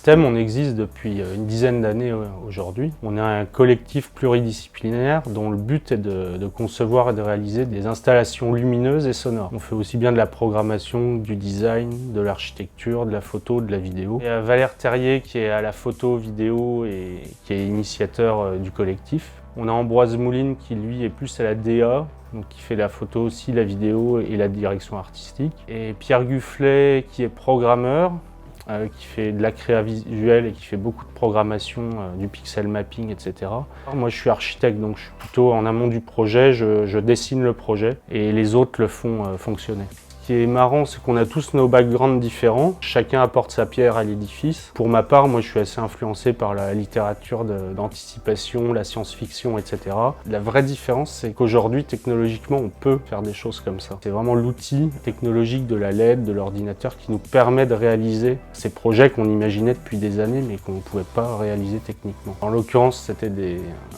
Système, on existe depuis une dizaine d'années aujourd'hui. On est un collectif pluridisciplinaire dont le but est de concevoir et de réaliser des installations lumineuses et sonores. On fait aussi bien de la programmation, du design, de l'architecture, de la photo, de la vidéo. Il y a Valère Terrier qui est à la photo, vidéo et qui est initiateur du collectif. On a Ambroise Mouline qui lui est plus à la DA, donc qui fait la photo aussi, la vidéo et la direction artistique. Et Pierre Gufflet qui est programmeur, qui fait de la créa visuelle et qui fait beaucoup de programmation, du pixel mapping, etc. Moi je suis architecte, donc je suis plutôt en amont du projet, je dessine le projet et les autres le font fonctionner. Ce qui est marrant, c'est qu'on a tous nos backgrounds différents. Chacun apporte sa pierre à l'édifice. Pour ma part, moi, je suis assez influencé par la littérature d'anticipation, la science-fiction, etc. La vraie différence, c'est qu'aujourd'hui, technologiquement, on peut faire des choses comme ça. C'est vraiment l'outil technologique de la LED, de l'ordinateur, qui nous permet de réaliser ces projets qu'on imaginait depuis des années, mais qu'on ne pouvait pas réaliser techniquement. En l'occurrence, c'était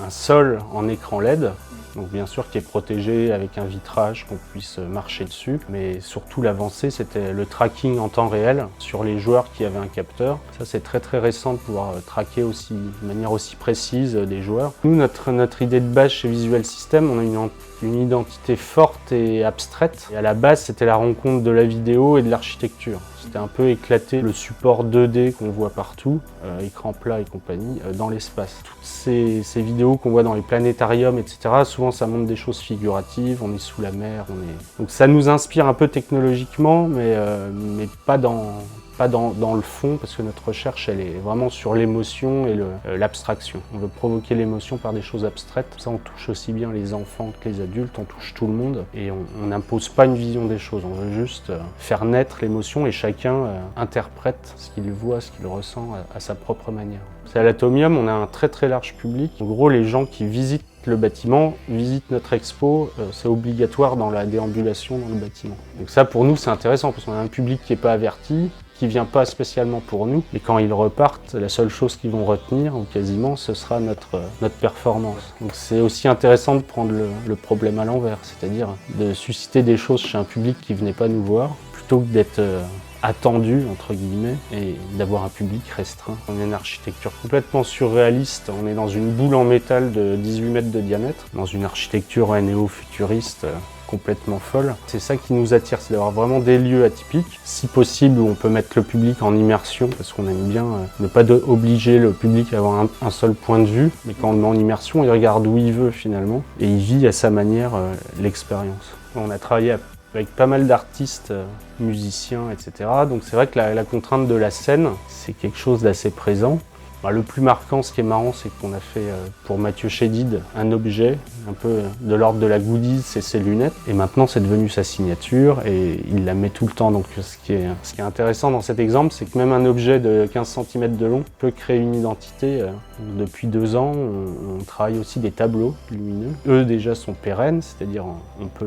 un sol en écran LED. Donc bien sûr qui est protégé avec un vitrage qu'on puisse marcher dessus, mais surtout l'avancée c'était le tracking en temps réel sur les joueurs qui avaient un capteur. Ça c'est très récent de pouvoir traquer aussi, de manière aussi précise des joueurs. Nous notre idée de base chez Visual System, on a une identité forte et abstraite. Et à la base c'était la rencontre de la vidéo et de l'architecture. C'était un peu éclater le support 2D qu'on voit partout, écran plat et compagnie, dans l'espace. Toutes ces vidéos qu'on voit dans les planétariums, etc., souvent ça montre des choses figuratives, on est sous la mer, Donc ça nous inspire un peu technologiquement, mais pas dans le fond, parce que notre recherche, elle est vraiment sur l'émotion et l'abstraction. On veut provoquer l'émotion par des choses abstraites. Ça, on touche aussi bien les enfants que les adultes, on touche tout le monde. Et on n'impose pas une vision des choses, on veut juste faire naître l'émotion et chacun interprète ce qu'il voit, ce qu'il ressent à sa propre manière. C'est à l'Atomium, on a un très large public. En gros, les gens qui visitent le bâtiment, visitent notre expo, c'est obligatoire dans la déambulation dans le bâtiment. Donc ça, pour nous, c'est intéressant, parce qu'on a un public qui n'est pas averti, qui vient pas spécialement pour nous, et quand ils repartent, la seule chose qu'ils vont retenir, ou quasiment, ce sera notre performance. Donc c'est aussi intéressant de prendre le problème à l'envers, c'est-à-dire de susciter des choses chez un public qui venait pas nous voir, plutôt que d'être attendu, entre guillemets, et d'avoir un public restreint. On a une architecture complètement surréaliste, on est dans une boule en métal de 18 mètres de diamètre, dans une architecture néo-futuriste, complètement folle. C'est ça qui nous attire, c'est d'avoir vraiment des lieux atypiques. Si possible, où on peut mettre le public en immersion, parce qu'on aime bien ne pas obliger le public à avoir un seul point de vue, mais quand on le met en immersion, il regarde où il veut finalement, et il vit à sa manière l'expérience. On a travaillé avec pas mal d'artistes, musiciens, etc. Donc c'est vrai que la contrainte de la scène, c'est quelque chose d'assez présent. Le plus marquant, ce qui est marrant, c'est qu'on a fait pour Mathieu Chédid un objet un peu de l'ordre de la goodies, c'est ses lunettes. Et maintenant, c'est devenu sa signature et il la met tout le temps. Donc ce qui est intéressant dans cet exemple, c'est que même un objet de 15 cm de long peut créer une identité. Depuis 2 ans, on travaille aussi des tableaux lumineux. Eux déjà sont pérennes, c'est-à-dire on peut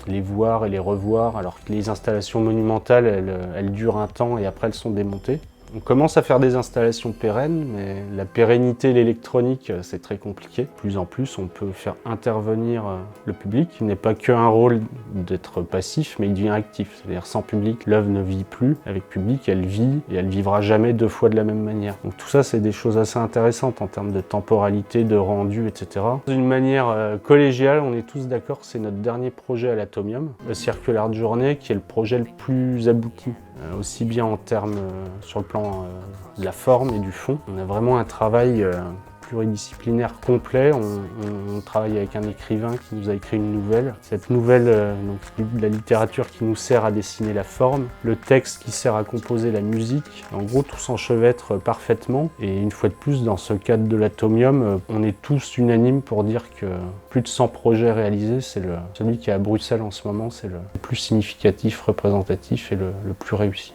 les voir et les revoir, alors que les installations monumentales, elles durent un temps et après elles sont démontées. On commence à faire des installations pérennes, mais la pérennité et l'électronique, c'est très compliqué. De plus en plus, on peut faire intervenir le public. Il n'est pas qu'un rôle d'être passif, mais il devient actif. C'est-à-dire sans public, l'œuvre ne vit plus. Avec public, elle vit et elle vivra jamais 2 fois de la même manière. Donc tout ça, c'est des choses assez intéressantes en termes de temporalité, de rendu, etc. D'une manière collégiale, on est tous d'accord que c'est notre dernier projet à l'Atomium, le Circular de Journée, qui est le projet le plus abouti. Aussi bien en termes sur le plan de la forme et du fond. On a vraiment un travail pluridisciplinaire complet. On travaille avec un écrivain qui nous a écrit une nouvelle. Cette nouvelle, donc de la littérature qui nous sert à dessiner la forme, le texte qui sert à composer la musique. En gros, tout s'enchevêtre parfaitement. Et une fois de plus, dans ce cadre de l'Atomium, on est tous unanimes pour dire que plus de 100 projets réalisés, c'est celui qui est à Bruxelles en ce moment, c'est le plus significatif, représentatif et le plus réussi.